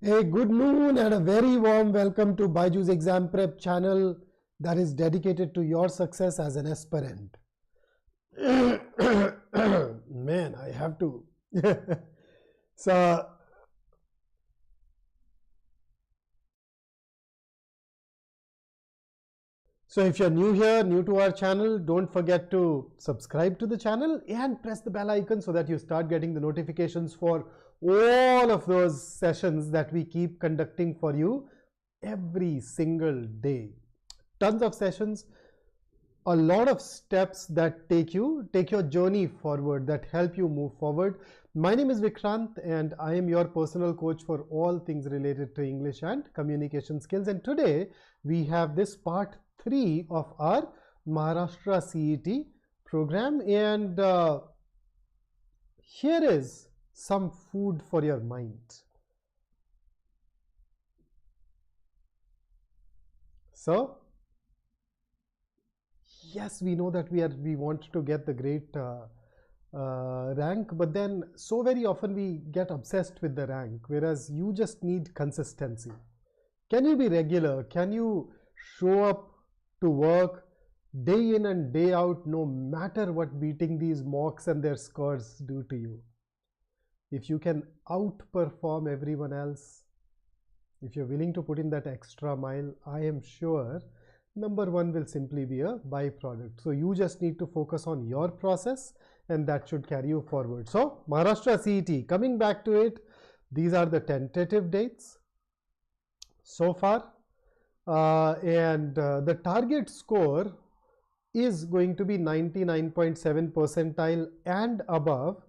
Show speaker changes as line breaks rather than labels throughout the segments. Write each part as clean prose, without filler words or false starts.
A good noon and a very warm welcome to BYJU'S exam prep channel that is dedicated to your success as an aspirant. Man, I have to. So if you're new here, new to our channel, don't forget to subscribe to the channel and press the bell icon so that you start getting the notifications for all of those sessions that we keep conducting for you every single day. Tons of sessions, a lot of steps that take your journey forward, that help you move forward. My name is Vikrant and I am your personal coach for all things related to English and communication skills. And today we have this part 3 of our Maharashtra CET program, and here is some food for your mind. So yes, we know that we want to get the great rank, but then so very often we get obsessed with the rank, whereas you just need consistency. Can you be regular? Can you show up to work day in and day out, no matter what beating these mocks and their scores do to you? If you can outperform everyone else, if you're willing to put in that extra mile, I am sure number one will simply be a byproduct. So you just need to focus on your process and that should carry you forward. So Maharashtra CET, coming back to it, these are the tentative dates so far. The target score is going to be 99.7 percentile and above,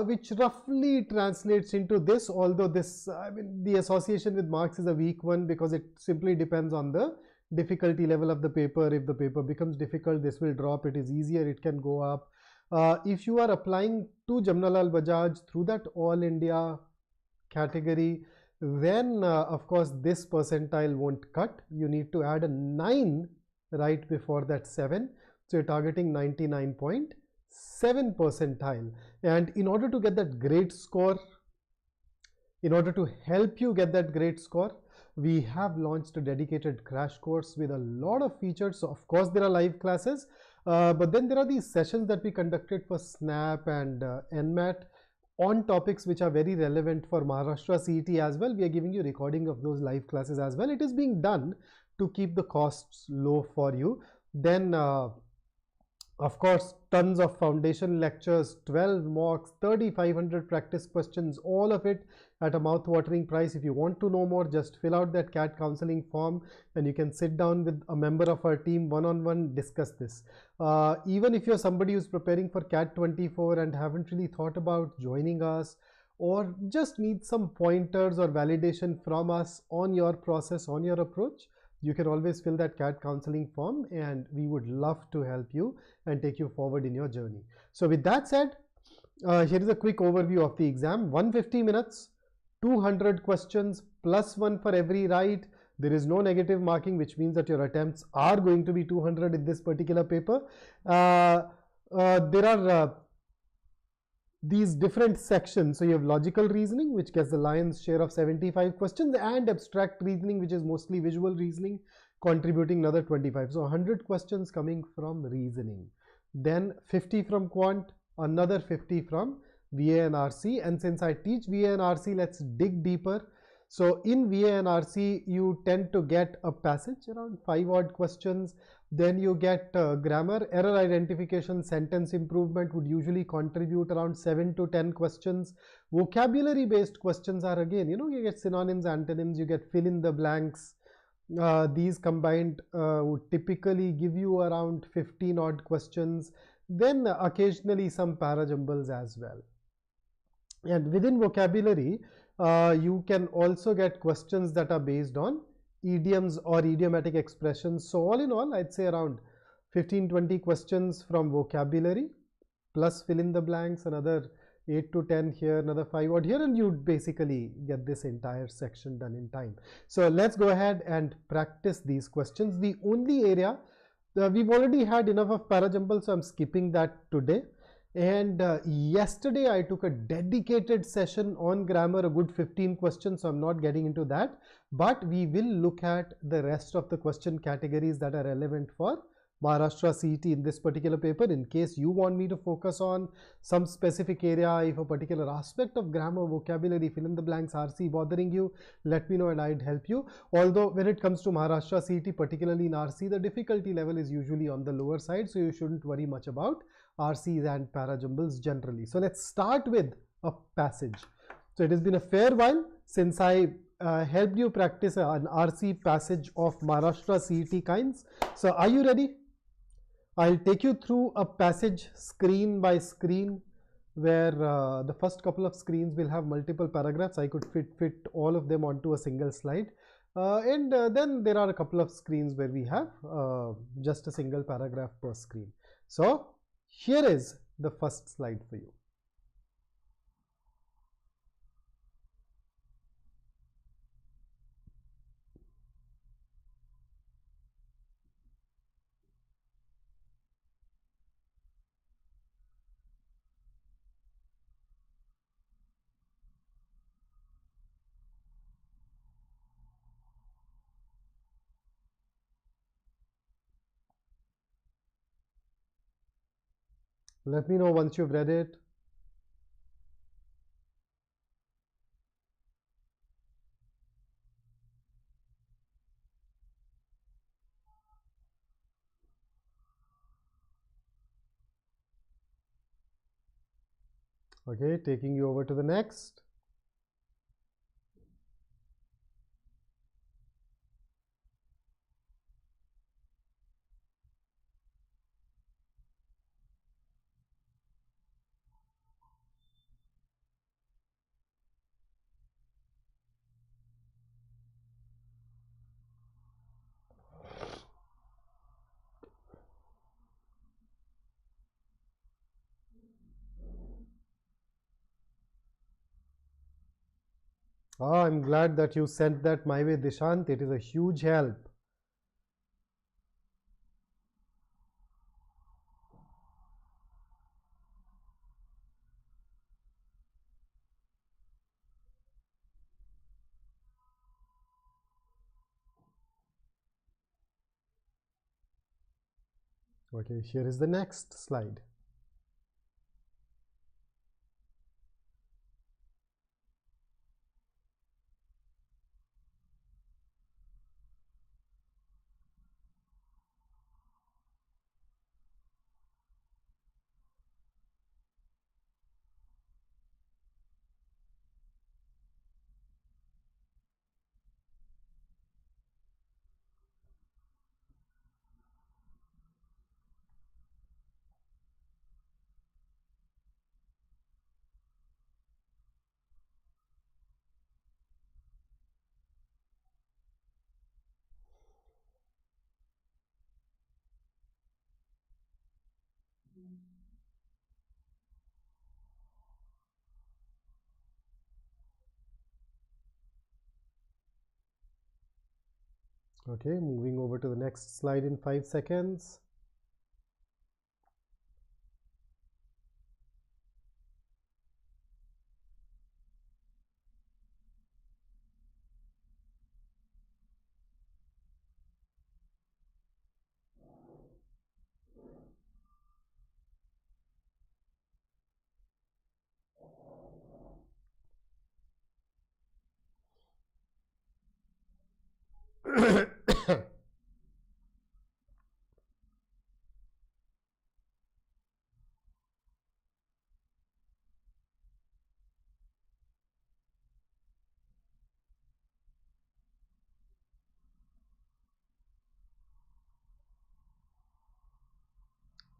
which roughly translates into this, although this, the association with marks is a weak one because it simply depends on the difficulty level of the paper. If the paper becomes difficult, this will drop. It is easier, it can go up. If you are applying to Jamnalal Bajaj through that All India category, then of course this percentile won't cut. You need to add a 9 right before that 7. So you're targeting 99.7 percentile. And in order to get that great score, in order to help you get that great score, we have launched a dedicated crash course with a lot of features. So of course there are live classes, but then there are these sessions that we conducted for SNAP and NMAT on topics which are very relevant for Maharashtra CET as well. We are giving you recording of those live classes as well. It is being done to keep the costs low for you. Then of course tons of foundation lectures, 12 mocks, 3,500 practice questions, all of it at a mouth-watering price. If you want to know more, just fill out that CAT counseling form and you can sit down with a member of our team one-on-one, discuss this. Even if you're somebody who's preparing for CAT 24 and haven't really thought about joining us, or just need some pointers or validation from us on your process, on your approach, you can always fill that CAT counseling form and we would love to help you and take you forward in your journey. So with that said, here is a quick overview of the exam. 150 minutes, 200 questions, plus 1 for every right. There is no negative marking, which means that your attempts are going to be 200 in this particular paper. There are these different sections. So you have logical reasoning, which gets the lion's share of 75 questions, and abstract reasoning, which is mostly visual reasoning, contributing another 25. So 100 questions coming from reasoning, then 50 from quant, another 50 from VA and RC. And since I teach VA and RC, let's dig deeper. So in VA and RC, you tend to get a passage, around 5 odd questions. Then you get grammar, error identification, sentence improvement would usually contribute around 7 to 10 questions. Vocabulary based questions are again, you get synonyms, antonyms, you get fill in the blanks. These combined would typically give you around 15 odd questions. Then occasionally some para-jumbles as well. And within vocabulary, you can also get questions that are based on idioms or idiomatic expressions. So all in all, I'd say around 15-20 questions from vocabulary, plus fill in the blanks, another 8 to 10 here, another 5 odd here, and you'd basically get this entire section done in time. So let's go ahead and practice these questions. The only area, we've already had enough of para-jumble, so I'm skipping that today. And yesterday I took a dedicated session on grammar, a good 15 questions, so I'm not getting into that. But we will look at the rest of the question categories that are relevant for Maharashtra CET in this particular paper. In case you want me to focus on some specific area, if a particular aspect of grammar, vocabulary, fill in the blanks, RC bothering you, let me know and I'd help you. Although when it comes to Maharashtra CET, particularly in RC, the difficulty level is usually on the lower side, so you shouldn't worry much about RCs and parajumbles generally. So let's start with a passage. So it has been a fair while since I helped you practice an RC passage of Maharashtra CET kinds. So are you ready? I'll take you through a passage screen by screen where the first couple of screens will have multiple paragraphs. I could fit all of them onto a single slide. And then there are a couple of screens where we have just a single paragraph per screen. So here is the first slide for you. Let me know once you've read it. Okay, taking you over to the next. Oh, I'm glad that you sent that my way, Dishant. It is a huge help. Okay, here is the next slide. Okay, moving over to the next slide in 5 seconds.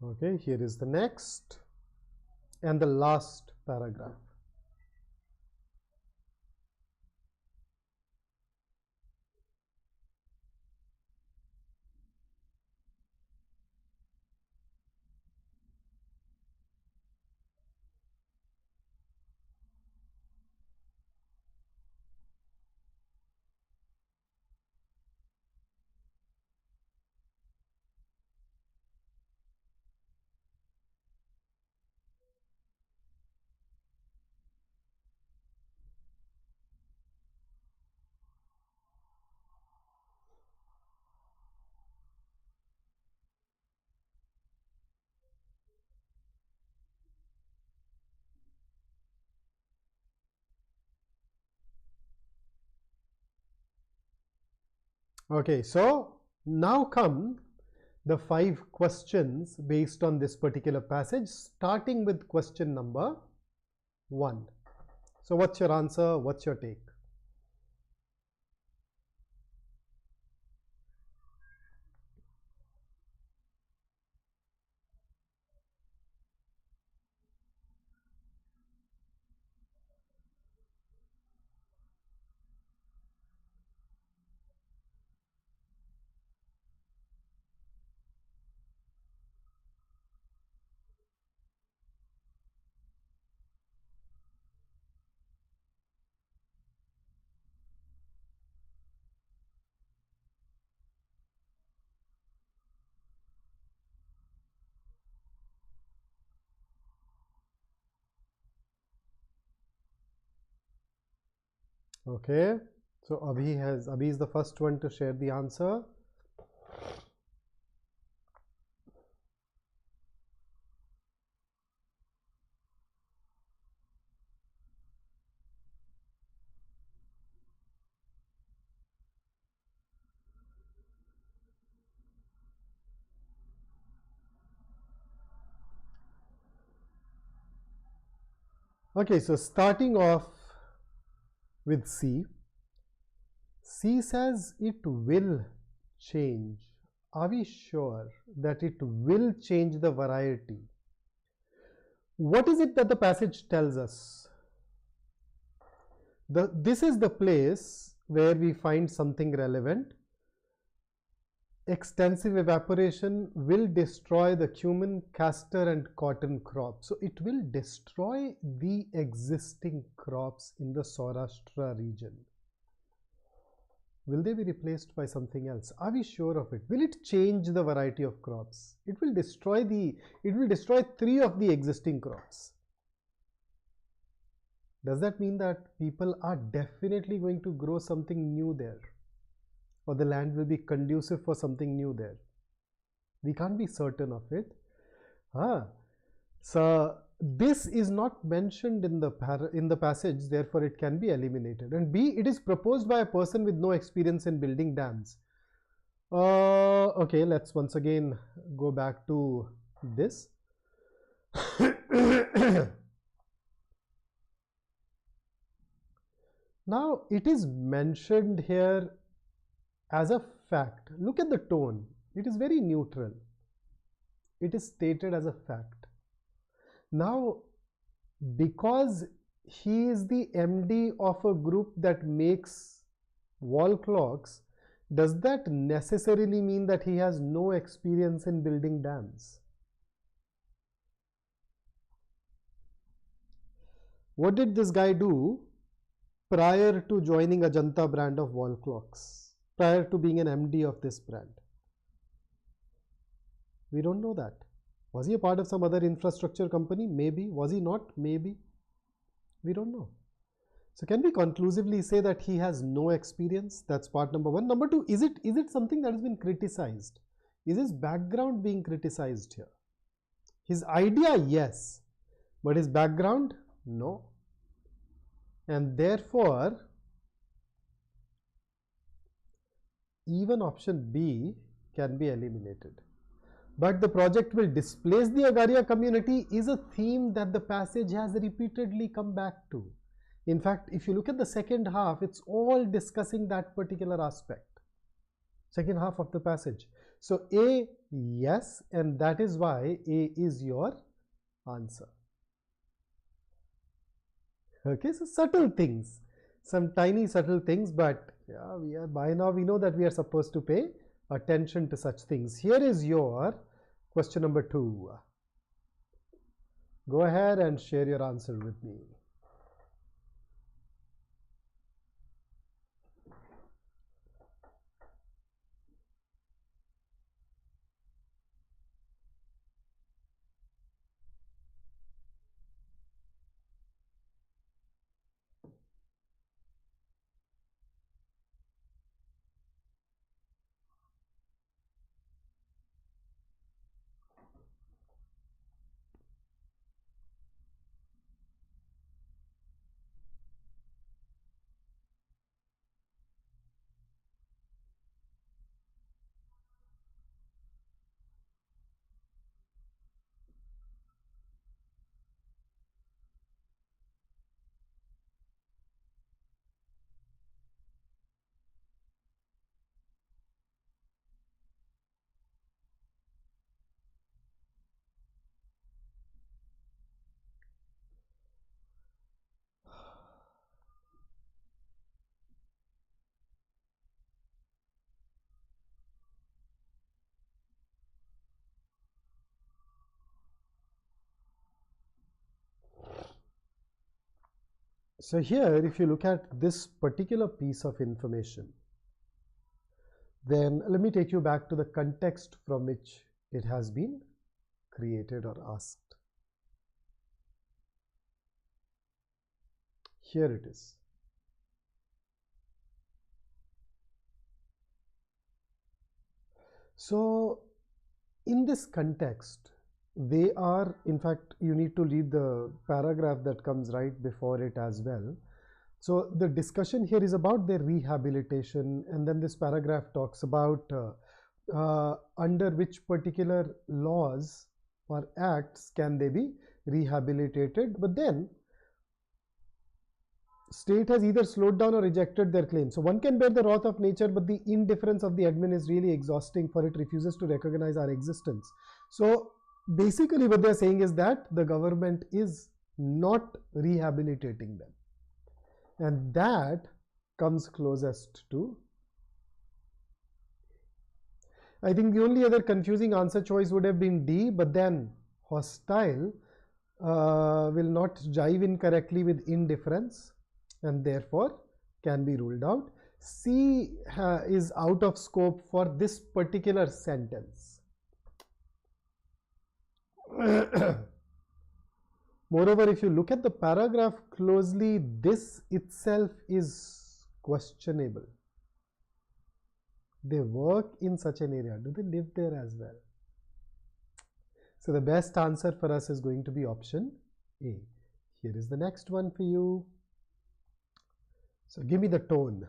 Okay, here is the next and the last paragraph. Okay, so now come the 5 questions based on this particular passage, starting with question number 1. So what's your answer? What's your take? Okay, so Abhi is the first one to share the answer. Okay, so starting off with C. C says it will change. Are we sure that it will change the variety? What is it that the passage tells us? This is the place where we find something relevant. Extensive evaporation will destroy the cumin, castor and cotton crops. So it will destroy the existing crops in the Saurashtra region. Will they be replaced by something else? Are we sure of it? Will it change the variety of crops? It will destroy 3 of the existing crops. Does that mean that people are definitely going to grow something new there? Or the land will be conducive for something new there? We can't be certain of it. So this is not mentioned in the passage, therefore it can be eliminated. And B, it is proposed by a person with no experience in building dams. Okay, let's once again go back to this. Now it is mentioned here as a fact. Look at the tone. It is very neutral. It is stated as a fact. Now, because he is the MD of a group that makes wall clocks, does that necessarily mean that he has no experience in building dams? What did this guy do prior to joining Ajanta brand of wall clocks? Prior to being an MD of this brand? We don't know that. Was he a part of some other infrastructure company? Maybe. Was he not? Maybe. We don't know. So can we conclusively say that he has no experience? That's part number 1. Number 2, is it something that has been criticized? Is his background being criticized here? His idea, yes. But his background, no. And therefore, even option B can be eliminated. But the project will displace the Agaria community is a theme that the passage has repeatedly come back to. In fact, if you look at the second half, it's all discussing that particular aspect. Second half of the passage. So A, yes, and that is why A is your answer. Okay, so subtle things, some tiny subtle things, but yeah, by now we know that we are supposed to pay attention to such things. Here is your question number 2. Go ahead and share your answer with me. So here, if you look at this particular piece of information, then let me take you back to the context from which it has been created or asked. Here it is. So in this context, they are, in fact, you need to read the paragraph that comes right before it as well. So the discussion here is about their rehabilitation, and then this paragraph talks about under which particular laws or acts can they be rehabilitated, but then state has either slowed down or rejected their claim. So one can bear the wrath of nature, but the indifference of the admin is really exhausting, for it refuses to recognize our existence. So basically what they're saying is that the government is not rehabilitating them, and that comes closest to, I think the only other confusing answer choice would have been D, but then hostile will not jive in correctly with indifference and therefore can be ruled out. C is out of scope for this particular sentence. Moreover, if you look at the paragraph closely, this itself is questionable. They work in such an area. Do they live there as well? So the best answer for us is going to be option A. Here is the next one for you. So give me the tone.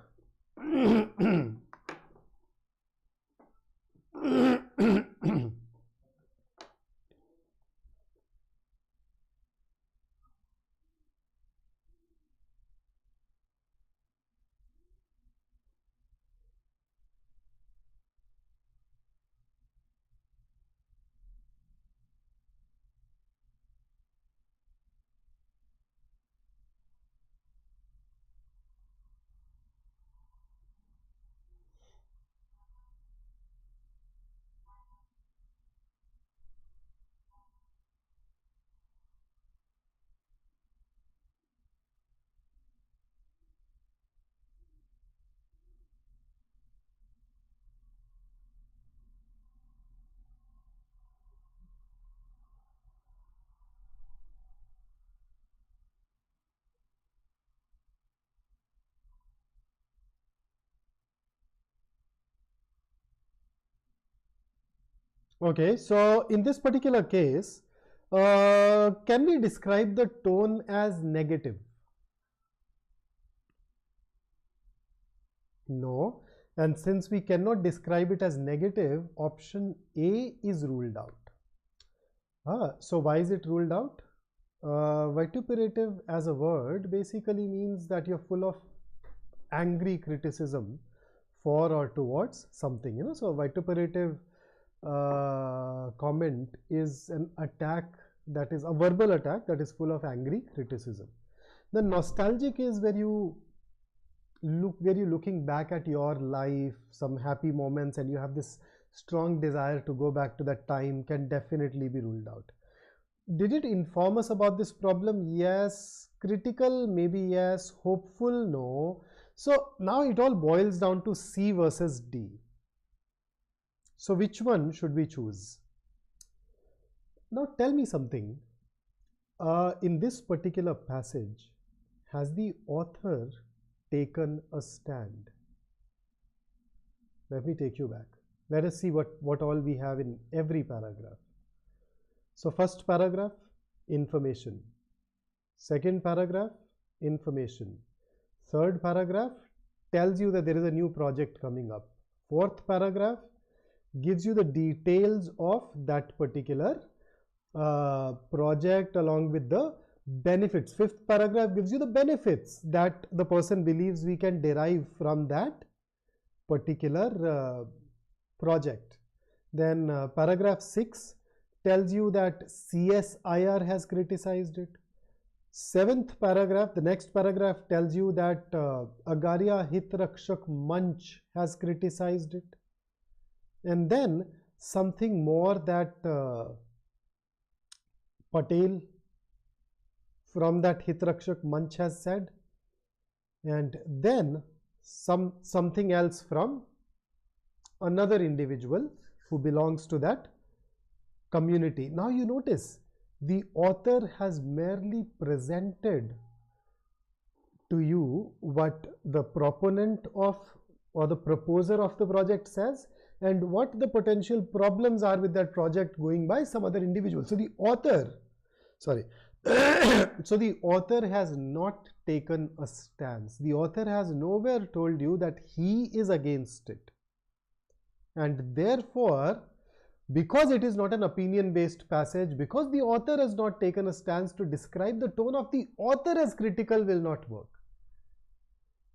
Okay, so in this particular case, can we describe the tone as negative? No. And since we cannot describe it as negative, option A is ruled out. So why is it ruled out? Vituperative as a word basically means that you're full of angry criticism for or towards something. So vituperative comment is an attack, that is a verbal attack that is full of angry criticism. The nostalgic is where you're looking back at your life, some happy moments, and you have this strong desire to go back to that time, can definitely be ruled out. Did it inform us about this problem? Yes. Critical, maybe yes. Hopeful, no. So now it all boils down to C versus D. So which one should we choose? Now tell me something. In this particular passage, has the author taken a stand? Let me take you back. Let us see what all we have in every paragraph. So first paragraph, information. Second paragraph, information. Third paragraph tells you that there is a new project coming up. Fourth paragraph gives you the details of that particular project along with the benefits. Fifth paragraph gives you the benefits that the person believes we can derive from that particular project. Then paragraph 6 tells you that CSIR has criticized it. Seventh paragraph, the next paragraph tells you that Agaria Hitrakshak Manch has criticized it. And then something more that Patel from that Hitrakshak Manch has said. and then something else from another individual who belongs to that community. Now you notice the author has merely presented to you what the proponent of or the proposer of the project says and what the potential problems are with that project going by some other individual. So the author, sorry, so the author has not taken a stance. The author has nowhere told you that he is against it. And therefore, because it is not an opinion-based passage, because the author has not taken a stance to describe, the tone of the author as critical will not work.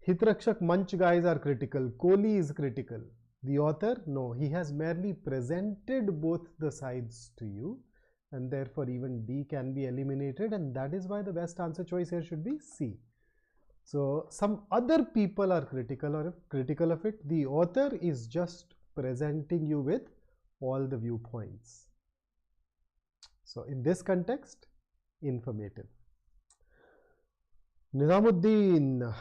Hitrakshak Manch guys are critical, Kohli is critical. The author, no, he has merely presented both the sides to you, and therefore even D can be eliminated, and that is why the best answer choice here should be C. So some other people are critical of it. The author is just presenting you with all the viewpoints. So in this context, informative. Nizamuddin,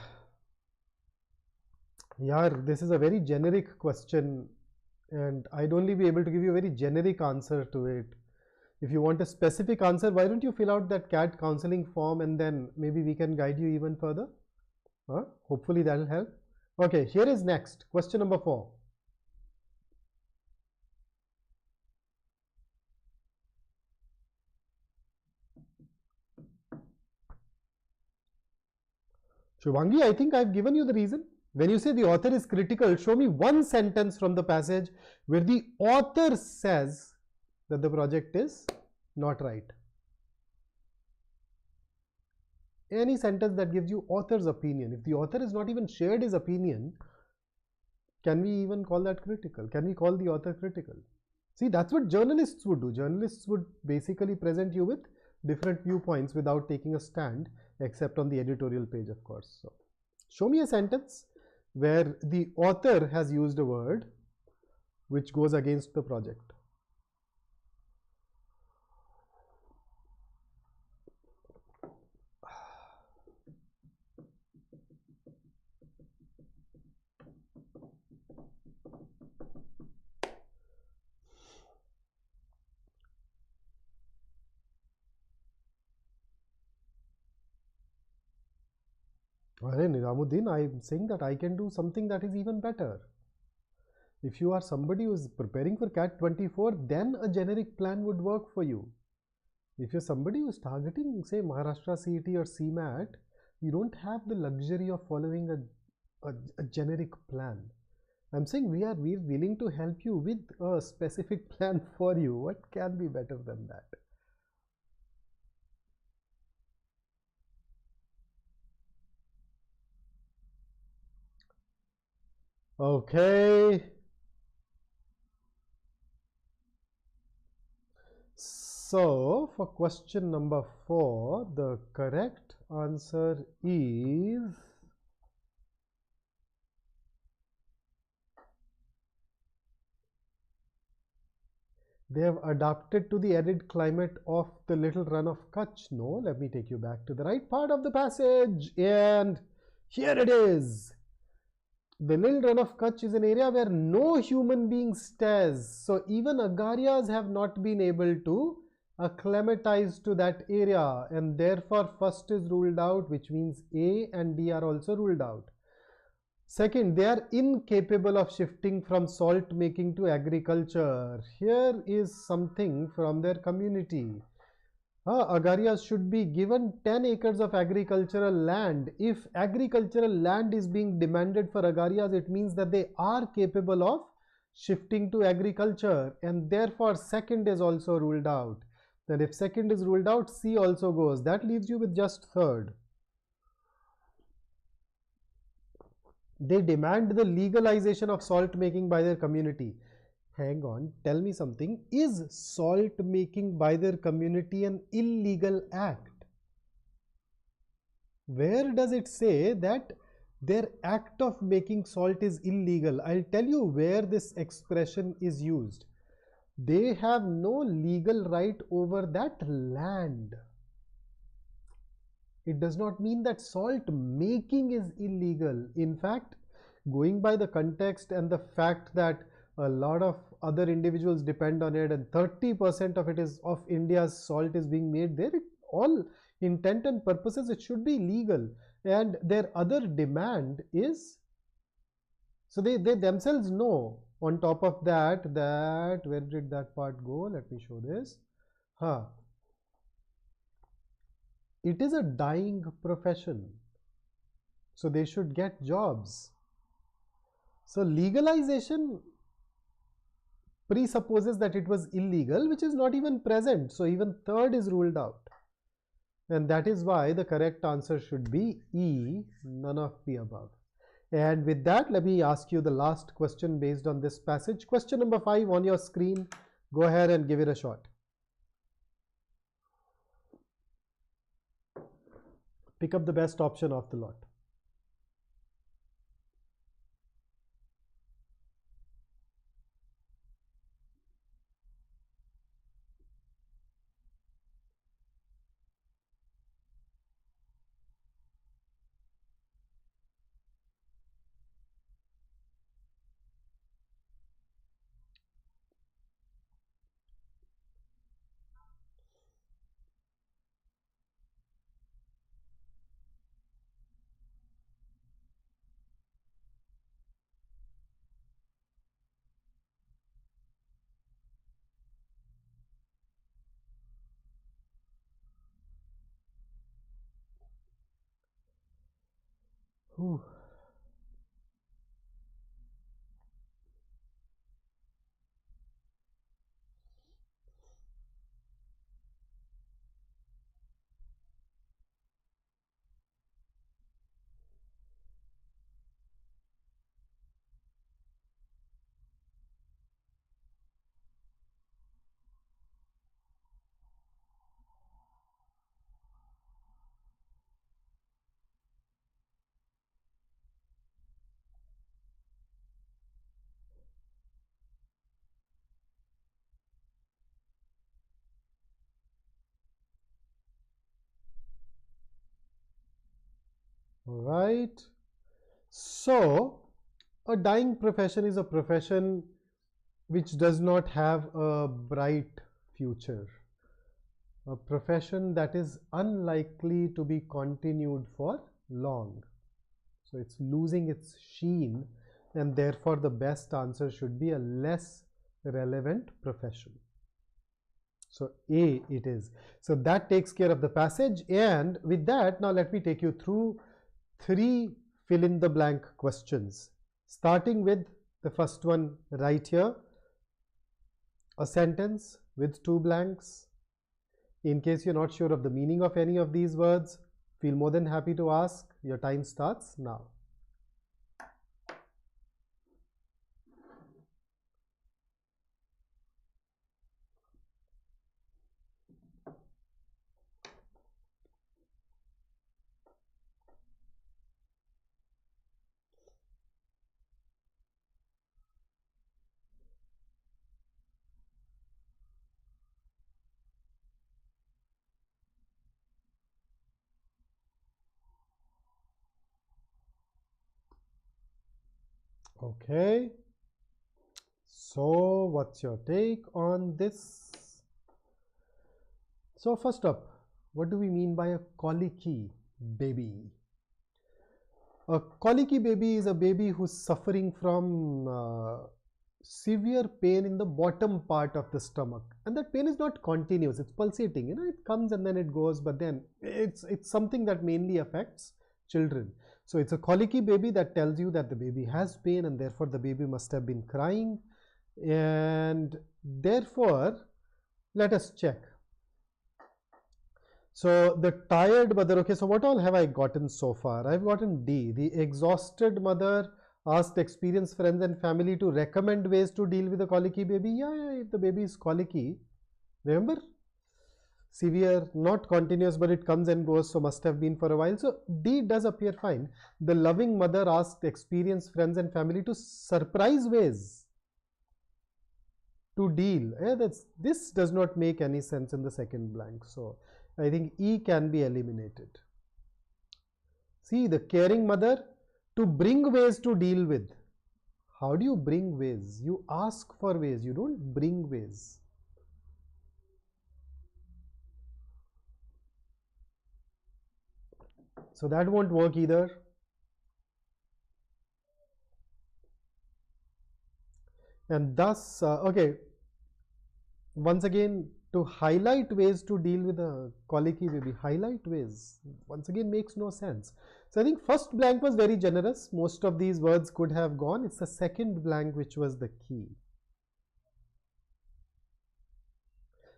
yaar, this is a very generic question and I'd only be able to give you a very generic answer to it. If you want a specific answer, why don't you fill out that CAT counseling form and then maybe we can guide you even further. Hopefully that will help. Okay, here is next, question number 4. Shubhangi, I think I've given you the reason. When you say the author is critical, show me one sentence from the passage where the author says that the project is not right. Any sentence that gives you author's opinion. If the author has not even shared his opinion, can we even call that critical? Can we call the author critical? See, that's what journalists would do. Journalists would basically present you with different viewpoints without taking a stand, except on the editorial page, of course. So, show me a sentence where the author has used a word which goes against the project. Nizamuddin, I am saying that I can do something that is even better. If you are somebody who is preparing for CAT 24, then a generic plan would work for you. If you're somebody who is targeting, say, Maharashtra CET or CMAT, you don't have the luxury of following a generic plan. I'm saying we're willing to help you with a specific plan for you. What can be better than that? Okay. So for question number 4, the correct answer is they have adapted to the arid climate of the little run of Kutch. No, let me take you back to the right part of the passage, and here it is. The little run of Kutch is an area where no human being stays. So even Agarias have not been able to acclimatize to that area, and therefore first is ruled out, which means A and D are also ruled out. Second, they are incapable of shifting from salt making to agriculture. Here is something from their community. Agarias should be given 10 acres of agricultural land. If agricultural land is being demanded for Agarias, it means that they are capable of shifting to agriculture, and therefore second is also ruled out. Then if second is ruled out, C also goes. That leaves you with just third. They demand the legalization of salt making by their community. Hang on, tell me something. Is salt making by their community an illegal act? Where does it say that their act of making salt is illegal? I'll tell you where this expression is used. They have no legal right over that land. It does not mean that salt making is illegal. In fact, going by the context and the fact that a lot of other individuals depend on it and 30% of it is of India's salt is being made there, all intent and purposes it should be legal. And their other demand is, so they themselves know, on top of that, where did that part go? Let me show this. It is a dying profession, so they should get jobs. So legalization presupposes that it was illegal, which is not even present. So even third is ruled out. And that is why the correct answer should be E, none of the above. And with that, let me ask you the last question based on this passage. Question number 5 on your screen. Go ahead and give it a shot. Pick up the best option of the lot. Whew. Right. So a dying profession is a profession which does not have a bright future, a profession that is unlikely to be continued for long. So it's losing its sheen, and therefore the best answer should be a less relevant profession. So A it is. So that takes care of the passage, and with that, now let me take you through 3 fill in the blank questions, starting with the first one right here, a sentence with 2 blanks. In case you're not sure of the meaning of any of these words, feel more than happy to ask. Your time starts now. Okay, so what's your take on this? So first up, what do we mean by a colicky baby? A colicky baby is a baby who's suffering from severe pain in the bottom part of the stomach, and that pain is not continuous, it's pulsating, it comes and then it goes, but then it's something that mainly affects children. So it's a colicky baby that tells you that the baby has pain, and therefore the baby must have been crying, and therefore let us check. So the tired mother, okay, so what all have I gotten so far? I've gotten D. The exhausted mother asked experienced friends and family to recommend ways to deal with a colicky baby. Yeah, if the baby is colicky, remember, severe, not continuous, but it comes and goes, so must have been for a while. So D does appear fine. The loving mother asked experienced friends and family to surprise ways to deal. This does not make any sense in the second blank. So I think E can be eliminated. See, the caring mother, to bring ways to deal with. How do you bring ways? You ask for ways, you don't bring ways. So that won't work either. And thus, okay, once again, to highlight ways to deal with a colicky baby, highlight ways, once again makes no sense. So I think first blank was very generous. Most of these words could have gone. It's the second blank which was the key.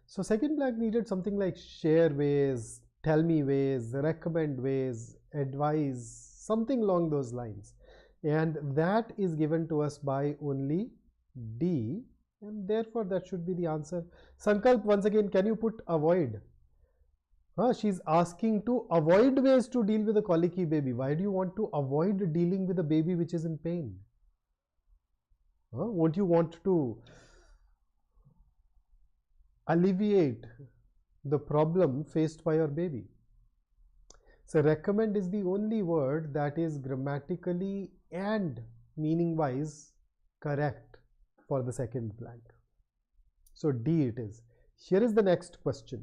So second blank needed something like share ways, tell me ways, recommend ways, advise, something along those lines. And that is given to us by only D, and therefore that should be the answer. Sankalp, once again, can you put avoid? She's asking to avoid ways to deal with a colicky baby. Why do you want to avoid dealing with a baby which is in pain? Won't you want to alleviate the problem faced by your baby? So recommend is the only word that is grammatically and meaning wise correct for the second blank. So D it is. Here is the next question.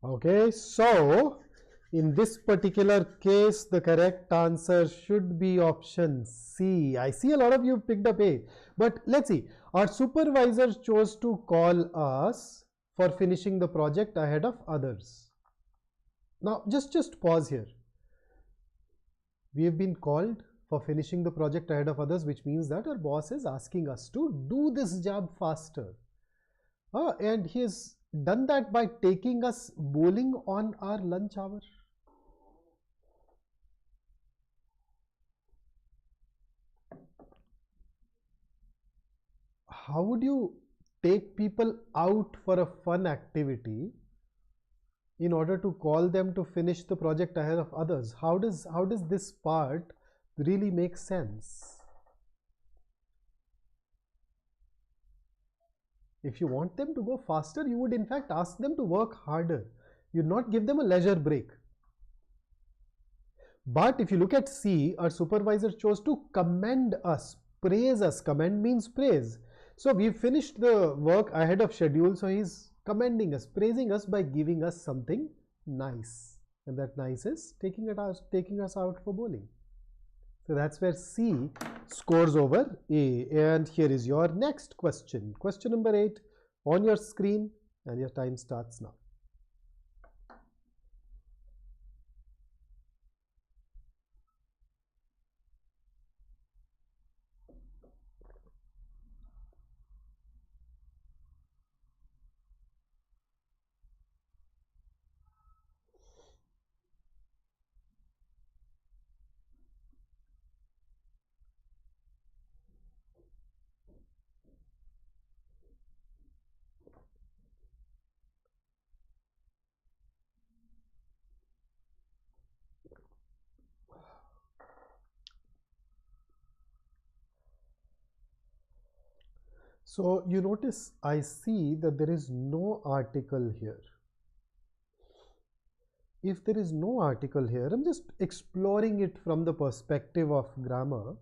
Okay, so in this particular case, the correct answer should be option C. I see a lot of you picked up A, but let's see. Our supervisor chose to call us for finishing the project ahead of others. Now, just pause here. We have been called for finishing the project ahead of others, which means that our boss is asking us to do this job faster. And he has done that by taking us bowling on our lunch hour. How would you take people out for a fun activity in order to call them to finish the project ahead of others? How does this part really make sense? If you want them to go faster, you would in fact ask them to work harder. You'd not give them a leisure break. But if you look at C, our supervisor chose to commend us, praise us. Commend means praise. So we've finished the work ahead of schedule. So he's commending us, praising us by giving us something nice. And that nice is taking us out for bowling. So that's where C scores over A. And here is your next question. Question number 8 on your screen, and your time starts now. So you notice I see that there is no article here. If there is no article here, I'm just exploring it from the perspective of grammar.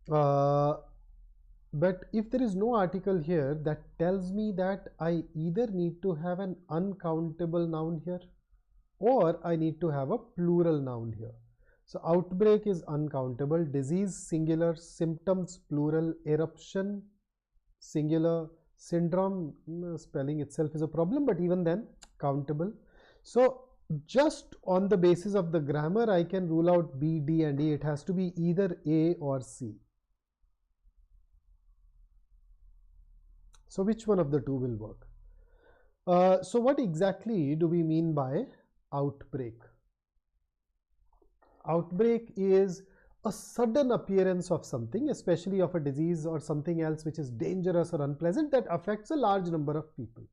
But if there is no article here, that tells me that I either need to have an uncountable noun here or I need to have a plural noun here. So outbreak is uncountable, disease singular, symptoms plural, eruption singular, syndrome spelling itself is a problem, but even then countable. So just on the basis of the grammar, I can rule out B, D and E. It has to be either A or C. So which one of the two will work? So what exactly do we mean by outbreak? Outbreak is a sudden appearance of something, especially of a disease or something else which is dangerous or unpleasant that affects a large number of people.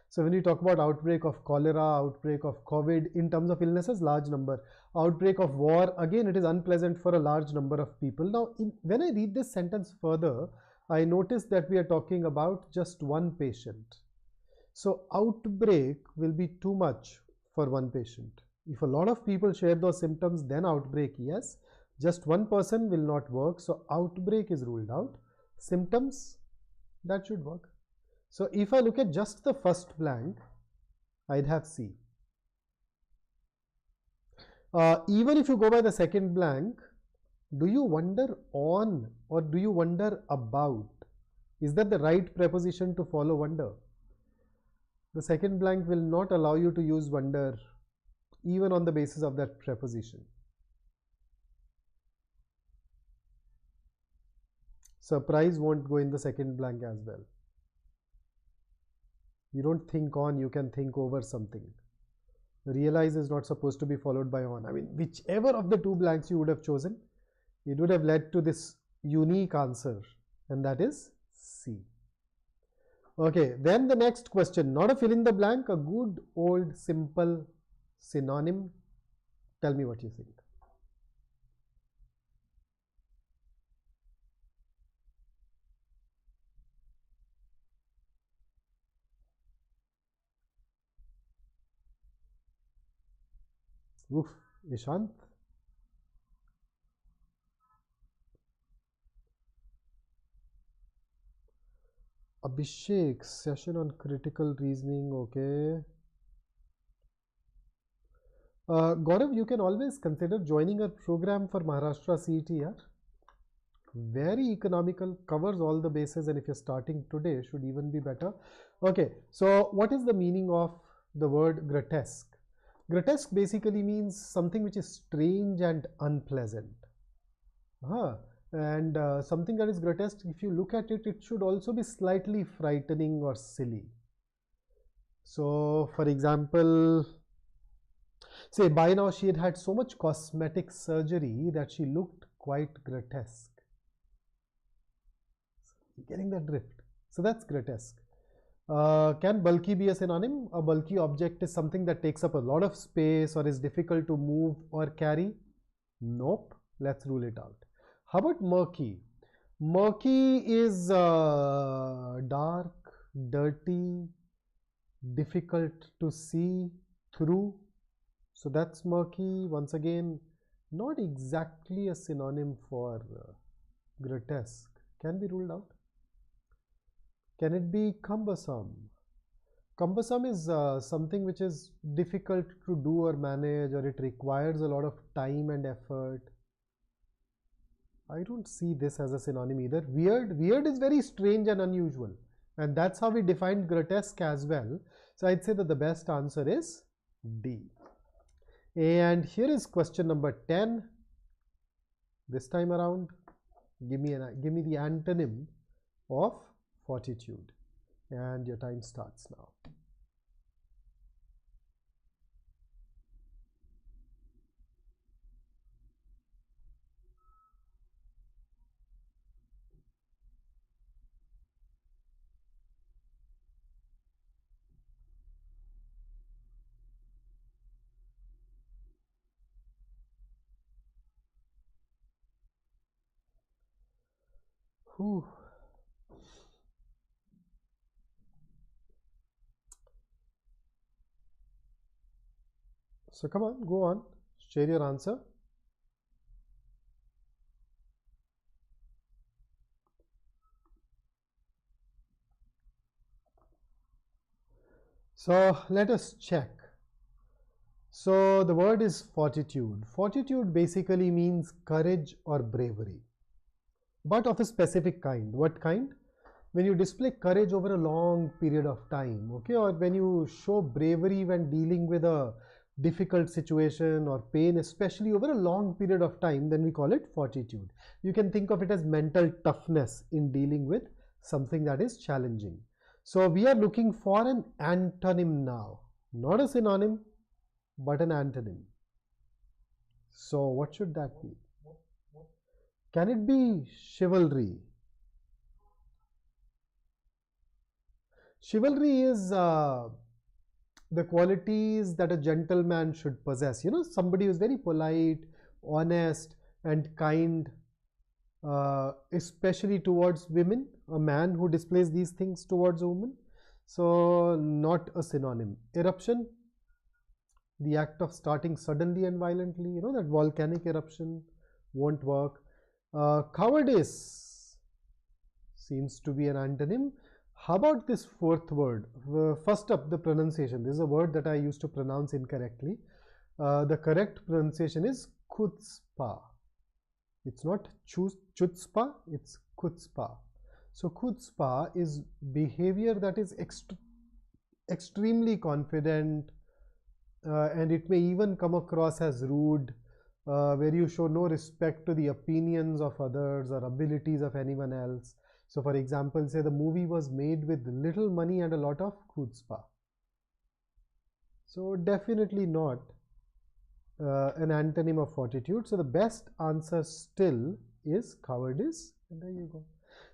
So when we talk about outbreak of cholera, outbreak of COVID, in terms of illnesses, large number. Outbreak of war, again it is unpleasant for a large number of people. Now when I read this sentence further, I notice that we are talking about just one patient. So outbreak will be too much for one patient. If a lot of people share those symptoms, then outbreak, yes. Just one person will not work. So outbreak is ruled out. Symptoms, that should work. So if I look at just the first blank, I'd have C. Even if you go by the second blank, do you wonder on or do you wonder about? Is that the right preposition to follow wonder? The second blank will not allow you to use wonder even on the basis of that preposition. Surprise won't go in the second blank as well. You don't think on, you can think over something. Realize is not supposed to be followed by on. I mean, whichever of the two blanks you would have chosen, it would have led to this unique answer, and that is C. Okay, then the next question, not a fill in the blank, a good old simple synonym. Tell me what you think. Oof, Ishant. Abhishek, session on critical reasoning, okay. Gaurav, you can always consider joining a program for Maharashtra CET. Yeah? Very economical, covers all the bases, and if you're starting today, should even be better. Okay, so what is the meaning of the word grotesque? Grotesque basically means something which is strange and unpleasant. And something that is grotesque, if you look at it, it should also be slightly frightening or silly. So, for example, say by now she had had so much cosmetic surgery that she looked quite grotesque. Getting that drift? So that's grotesque. Can bulky be a synonym? A bulky object is something that takes up a lot of space or is difficult to move or carry. Nope. Let's rule it out. How about murky? Murky is dark, dirty, difficult to see through. So that's murky. Once again, not exactly a synonym for grotesque. Can be ruled out. Can it be cumbersome? Cumbersome is something which is difficult to do or manage, or it requires a lot of time and effort. I don't see this as a synonym either. Weird is very strange and unusual, and that's how we defined grotesque as well. So I'd say that the best answer is D. And here is question number 10. This time around, give me the antonym of fortitude, and your time starts now. Whew. So come on, go on, share your answer. So let us check. So the word is fortitude. Fortitude basically means courage or bravery, but of a specific kind. What kind? When you display courage over a long period of time, okay, or when you show bravery when dealing with a difficult situation or pain, especially over a long period of time, then we call it fortitude. You can think of it as mental toughness in dealing with something that is challenging. So we are looking for an antonym now, not a synonym, but an antonym. So what should that be? Can it be chivalry? Chivalry is the qualities that a gentleman should possess. You know, somebody who is very polite, honest, and kind, especially towards women. A man who displays these things towards a woman. So not a synonym. Eruption, the act of starting suddenly and violently. You know, that volcanic eruption won't work. Cowardice seems to be an antonym. How about this fourth word? First up, the pronunciation. This is a word that I used to pronounce incorrectly. The correct pronunciation is chutzpah. It's not chutzpah, it's chutzpah. So chutzpah is behavior that is extremely confident, and it may even come across as rude, where you show no respect to the opinions of others or abilities of anyone else. So for example, say the movie was made with little money and a lot of chutzpah. So definitely not an antonym of fortitude. So the best answer still is cowardice. And there you go.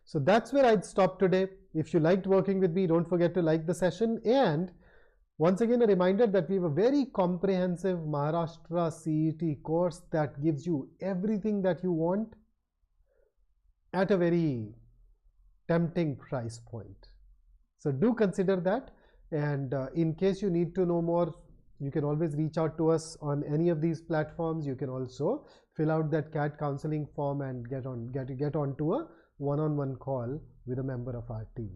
So that's where I'd stop today. If you liked working with me, don't forget to like the session. And once again, a reminder that we have a very comprehensive Maharashtra CET course that gives you everything that you want at a very tempting price point. So do consider that, and in case you need to know more, you can always reach out to us on any of these platforms. You can also fill out that CAT counseling form and get onto a one-on-one call with a member of our team.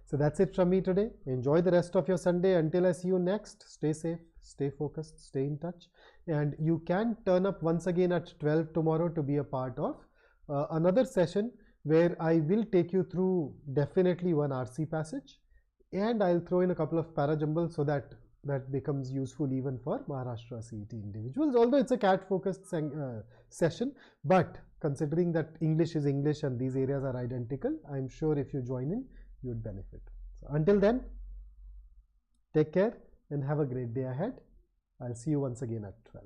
So that's it from me today. Enjoy the rest of your Sunday. Until I see you next, stay safe, stay focused, stay in touch, and you can turn up once again at 12 tomorrow to be a part of another session where I will take you through definitely one RC passage, and I'll throw in a couple of parajumbles so that becomes useful even for Maharashtra CET individuals, although it's a CAT focused session. But considering that English is English and these areas are identical, I'm sure if you join in, you would benefit. So until then, take care and have a great day ahead. I'll see you once again at 12.